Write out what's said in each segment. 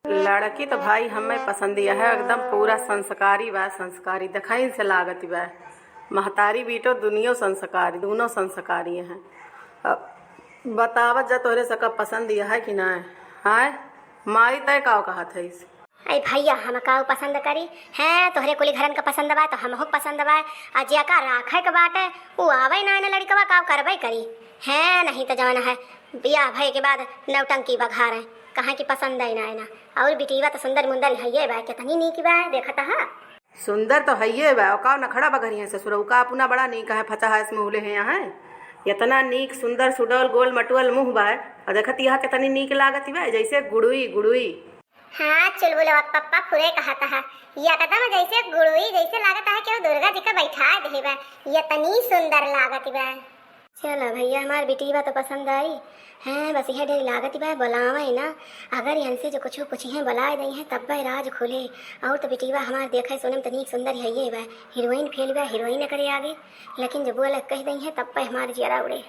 लड़की तो भाई हमें पसंदिया है, एकदम पूरा संस्कारी बा। संस्कारी दिखाई से लागत बा। महतारी बीटो दुनिया संस्कारी, दोनों संस्कारी हैं। बतावत जा तोहरे सका पसंद यह है कि ना है? माई तय का कहा था इस अरे भैया हम का पसंद करी है तोहरे कुली घरन का पसंद बा तो हमहु पसंद बा। अजिया का राखे के बाटे वो आवे ना लड़कवा का करबे करी है। नहीं तो जाना है बियाह भय के बाद नौटंकी बघार है कहाँ की पसंद है ना और बिटीवा तो सुंदर मुंदर है बा कितनी नीक बा देखता है। सुंदर तो है बा का न खड़ा बघरी है ससुर का अपना बड़ा नीक है फचा है इसमें हुले हैं यहाँ इतना नीक सुंदर सुडल गोल मटुअल मुँह बा और देखत यहाँ कितनी नीक लागत बा जैसे गुड़ुई गुड़ुई। हाँ चुलबुल पप्पा पूरे कहता है ये कदम जैसे गुड़ुई जैसे लागत है कि दुर्गा जी का बैठा दे बा ये तनी सुंदर लागत बा। चलो भैया हमार बेटीवा तो पसंद आई है बस यह डेरी लागत बा बुलावा है ना अगर इनसे जो कुछ पूछी हैं बुलाए दी हैं तब भाई राज खुले और तो बेटीवा हमार देखे सुने में तनिक सुंदर है ये बा हीरोइन फेल बा हीरोइन करे आगे लेकिन जब बोला कह दी हैं तब भाई हमारे जियरा उड़े।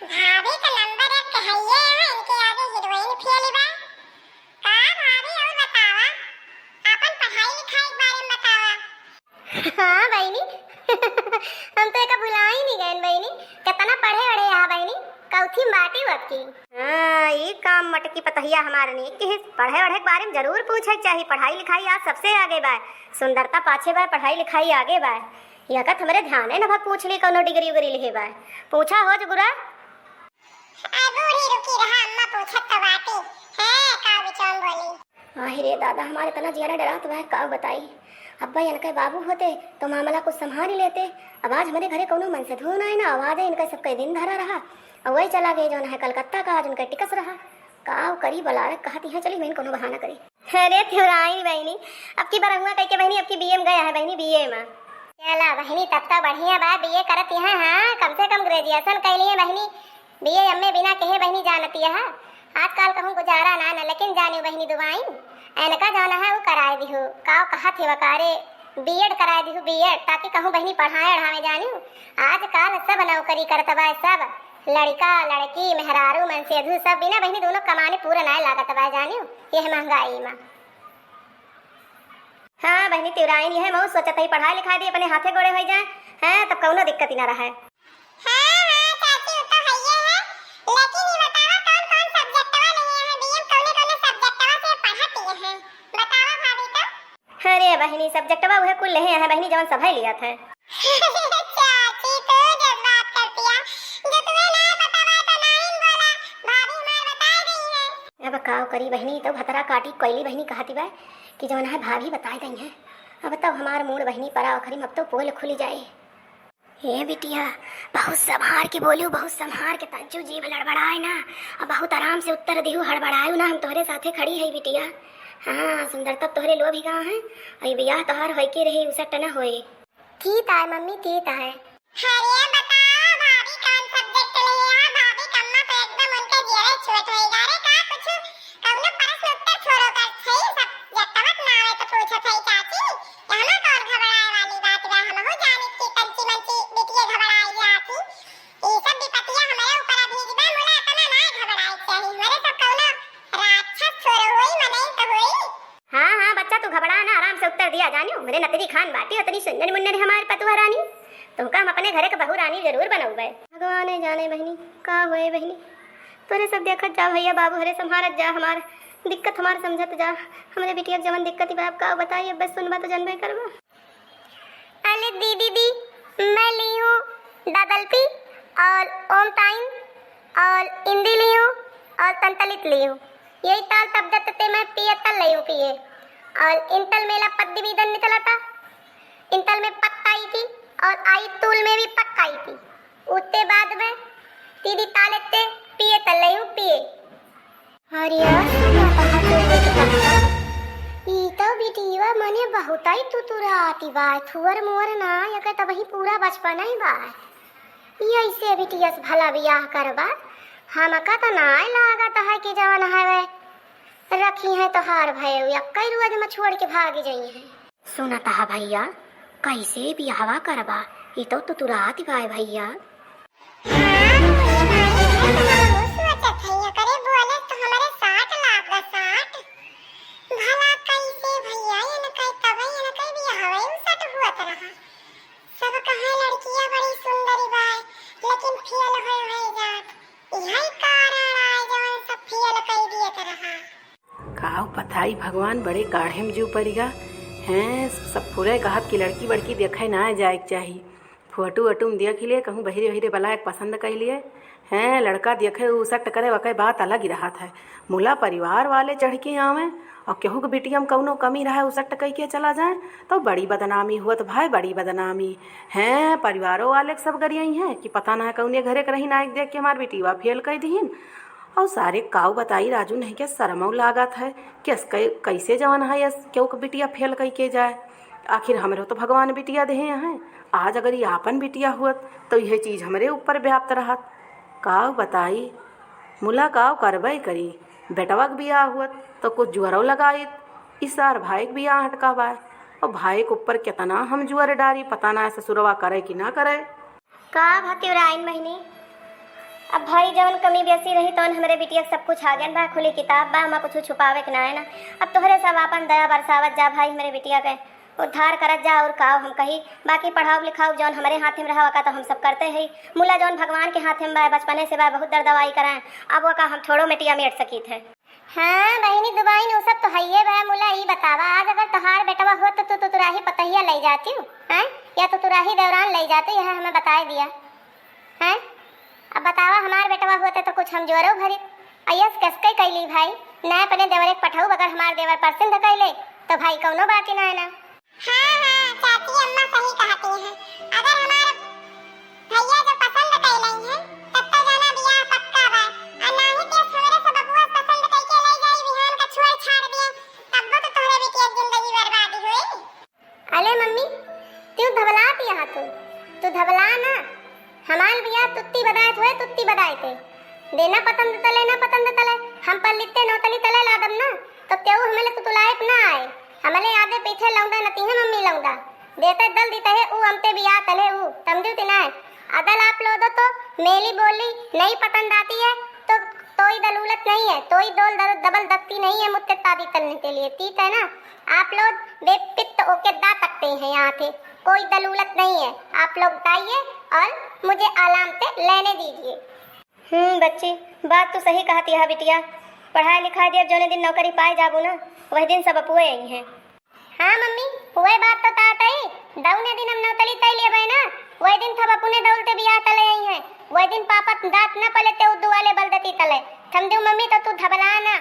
भाभी का नंबर एक कहिए है इनके आगे हीरोइन फेल बा का भाभी और बतावा अपन पढ़ाई लिखाई के बारे में बतावा। हाँ बहनी हम तो एक बुला ही नहीं गए बहनी कितना पढ़े अड़े यहाँ बहनी कौथी माटी वक्की। हाँ ये काम मटकी पतहिया हमारे नहीं कि पढ़े वढ़े के बारे में जरूर पूछे चाहिए। पढ़ाई लिखाई आज सबसे आगे बा सुंदरता पाछे बा पढ़ाई लिखाई आगे बा यह का तुम्हारे ध्यान है ना पूछ ली कौनो डिग्री उगरी लिखे बा पूछा हो जो गुरा बूढ़ी रुकी रहा अम्मा पूछत तो बाती है का बिचौन बोली। आही रे दादा हमारे तना जियाना डरा तो वह का बताई अब्बा इनके बाबू होते तो मामला कुछ संभाल ही लेते। अब आज हमारे घरे कोनो मन से धुन आए ना आवाज है इनका सबका दिन धरा रहा और वही चला गए जो है कलकत्ता का आज उनका टिकस रहा काव करी बलारक कहती है चली बहन कोनो बहाना करी। अरे थुराई बहनी अब की बार हुआ कह के बहनी अब की बीए में गया है बहनी बीए में चला बहनी तब तो बढ़िया बा बीए करत है। हाँ कम से कम ग्रेजुएशन कर लिए बहनी बीए अम्मे बिना कहे बहनी जानती है आजकल कहूँ गुजारा ना लेकिन जानी बहनी दुआई एनका जाना है वो कराए दिहु काव कहा थे वकारे बीएड कराए दिहु बीएड ताकि कहूँ बहनी पढ़ाए अढ़ावे जानू आजकल सब नौकरी करत बा सब लड़का लड़की मेहरारू मनसेधु सब बिना बहनी दोनों कमाने पूरा ना लागत बा जानू यह महंगाई में। हाँ बहनी तिवराइन यह मऊ सोचत है पढ़ाई लिखाई दी अपने हाथे गोड़े हो जाए हैं तब कौनो दिक्कत ही ना रहा है। हाँ हाँ चाची तो है ये है लेकिन ये बतावा कौन कौन सब्जेक्टवा नहीं है बीए कौन कौन सब्जेक्टवा से पढ़ाती है बतावा भाभी तो। अरे बहनी सब्जेक्टवा वह कुल ले है बहनी जवन सभा लिया था। चाची तो जब बात करती है जो तुम्हें ना बतावा तो नहीं बोला भाभी हमारे बता रही है। अब काव करी बहनी तो भतरा काटी कोयली बहनी कहती बा कि जवन है भाभी बताई दी है अब तब हमार मूड बहनी परा खरी अब तो पोल खुल जाए। हे बिटिया बहुत संभार के बोलू बहुत संभार के तज्जू जीभ लड़बड़ाए ना अब बहुत आराम से उत्तर देहू हड़बड़ायू ना हम तोहरे साथे खड़ी है बिटिया। हाँ सुंदर तब तोहरे लो भी कहाँ है अरे बियाह तोहार होई के रहे उसट न होए ठीक है मम्मी ठीक है। अरे बताओ भाभी कौन सब्जेक्ट ले है भाभी कम्मा तो एकदम उनके जेरे छोट होई जा रे का कुछ कौनो प्रश्न उत्तर छोड़ो कर सही सब्जेक्ट मत ना आवे तो पूछो सही चाची यहाँ कौन घबराए वाली बात बा हम हो जाने की कंची मंची बिटिया घबराई जाती ये सब विपत्तियां हमारे ऊपर अभी बा मोला इतना ना घबराई चाहिए मेरे सब कौनो राक्षस छोरो होई मने तो होई। हाँ हाँ बच्चा तू घबरा ना आराम से उत्तर दिया जानियो मेरे नतरी खान बाटी उतनी सुंदर मुन्नर हमारे पतुआ रानी तुमका हम अपने घरे का बहू रानी जरूर बनौबे। भगवान जाने बहनी का होए बहनी तोरे सब देखत जा भैया बाबू हरे संभारत जा हमार दिक्कत हमार समझत जा हमरे बिटिया जवन दिक्कत ही बाप का बताइए बस सुनबा तो जानबे करबा। अरे दीदी दी मैं ली हूँ डबल पी और ओम टाइम और हिंदी ली हूँ और तंतलित ली हूँ यही ताल तब दत्ते मैं पिए तल ली हूँ पिए और इंतल मेला पद्य विदन निकला था इंतल में पक्का आई थी और आई तूल में भी पक्का आई थी उतने बाद में दीदी तालेते पिए तल ली हूँ पिए। हरिया ई तो बिटिया मने बहुत आई तू तुराती बा थुअर मुअर ना यके तब ही पूरा बचपन ही बा ये ऐसे बिटिया से भला बियाह करबा हमका तो ना लागत है कि जवन है वे रखी है तो हार भयो या कई रोज में छोड़ के भाग जाई है। सुनता है भैया कैसे बियाहवा करबा ई तो तू तुराती बा भैया। करे बोले तो हमारे 60 लाख का 60 काव पताई भगवान बड़े काढ़े में जू परिगा हैं। सब पूरे कहत की लड़की बड़की देखे ना जाए के चाहिए। फोटो वटू में देख लिए कहूँ बहिरे बहिरे बला एक पसंद कर लिए हैं। लड़का देखे उसट करे वक़ बात अलग ही रहा था। मुला परिवार वाले चढ़ के आवें और केहू के बिटिया में कौनो कमी रहा उसट कह के चला जाए तो बड़ी बदनामी हुआ। तो भाई बड़ी बदनामी हैं। परिवारों वाले सब गरियाई हैं कि पता ना है कौन घरे के रही नायक देख के हमार बिटिया फेल कर दीन। और सारे काऊ बताई राजू नहीं के शर्मऊ लागत है कि कैसे जवान है केहू के बिटिया फेल कह के जाए। आखिर हमरो तो भगवान बिटिया दे हैं। आज अगर ये आपन बिटिया हुत तो यह चीज़ हमरे ऊपर व्याप्त रहत। काव बताई मुला काव करबई करी। बेटवा के बियाह हुआ तो कुछ जुअरो लगाई। इस सार भाई के बियाह हटका बाय और भाई के ऊपर कितना हम जुअर डारी पता ना ससुरवा करे कि ना करे। का भतिवराइन महीने अब भाई जवन कमी बेसी रही तो हमरे बिटिया सब कुछ आ गया बा। खुली किताब बा हमा कुछ छुपावे के ना है ना। अब तोहरे सब आपन दया बरसावत जा भाई मेरे बिटिया के उद्धार करत जा। और काव हम कही बाकी पढ़ाओ लिखाओ जौन हमारे हाथ में रहा का तो हम सब करते हैं। मुला जौन भगवान के हाथ में बा बचपने से बा बहुत दर्द दवाई कराएं। अब वो का हम थोड़ो मिटिया मेट सकी थे। हाँ बहनी दुबाई वो सब तो है बा। मुला ही बतावा आज अगर तोहार बेटवा हो तो तू तुराही पतहिया ले जाती हूँ हैं या तो तुराही दौरान ले जाती। यह हमें बता दिया हैं। अब बतावा हमार बेटवा होते तो कुछ हम जोरो भरी अयस कसके कैली भाई न अपने देवर एक पठाऊ अगर हमार देवर परसिंद कैले तो भाई कौनो बात ना है ना। हाँ चाची अम्मा सही कहती हैं। अगर हमारे भैया जो पसंद कर रही हैं तब तो जाना बियाह पक्का बा। और ना ही के हमरे से बबुआ पसंद करके ले जाई बिहान का छोड़ छाड़ दिए तब तो तोहरे बेटी की जिंदगी बर्बादी हुई। अले मम्मी तू धबला दिया तू धबला ना। हमार बियाह तुत्ती बदायत हुए तुत्ती बदायते देना पसंद तले ना पसंद तले हम पर लिखते नौतली तले लादम ना तो तेऊ हमें तो तुलायत ना आए। हमले आदे पीछे लौंडा नती है मम्मी लौंडा देते दल दीते है ऊ हमते बियाह तले ऊ समझू तिना है। अदल आप लो दो तो मेली बोली नहीं पसंद आती है तो तोई दलूलत नहीं है तोई दोल दबल दत्ती नहीं है मुझसे शादी करने के लिए ठीक है ना। आप लोग बेपित ओके दा सकते हैं यहाँ थे कोई दलूलत नहीं है। आप लोग बताइए और मुझे आराम से लेने दीजिए। बच्ची बात तो सही कहती है बिटिया। पढ़ाई लिखाई दिया जोने दिन नौकरी पाए जाबू ना वही दिन सब अपुए आई हैं। हाँ मम्मी वही बात तो ताता ही दौने दिन हम नौतली तय ले भाई ना वही दिन सब अपने दौलते बियाह तले आई हैं। वही दिन पापा दांत न पले ते उद्दू वाले बलदती तले समझू मम्मी तो तू धबला ना।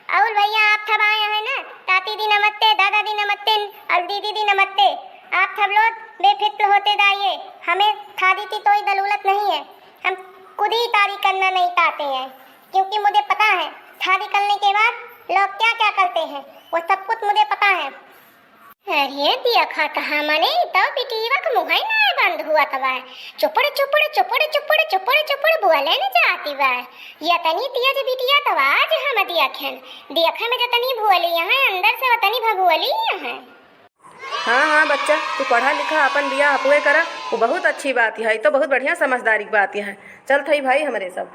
और भैया आप सब आए हैं ना ताती दी नमस्ते दादा दी नमस्ते और दीदी दी नमस्ते। आप सब लोग बेफिक्र होते जाइए हमें शादी की कोई दलूलत नहीं है। हम खुद ही तारी करना नहीं चाहते हैं क्योंकि मुझे पता है शादी करने के बाद लोग क्या क्या करते हैं वो सब कुछ मुझे पता है। अरे देखा कहा मने तो बिटिया का मुंह ही ना बंद हुआ तब चुपड़ चुपड़ चुपड़ चुपड़ चुपड़ चुपड़ बोले न जाती बा। ये तनी तेज बिटिया तो आज हम देखे में जतनी भुअली है अंदर से वतनी भगुअली है। हाँ बच्चा तू पढ़ा लिखा अपन बियाह अपुए करा वो बहुत अच्छी बात है। तो बहुत बढ़िया समझदारी की बात है। चल थई भाई हमारे सब।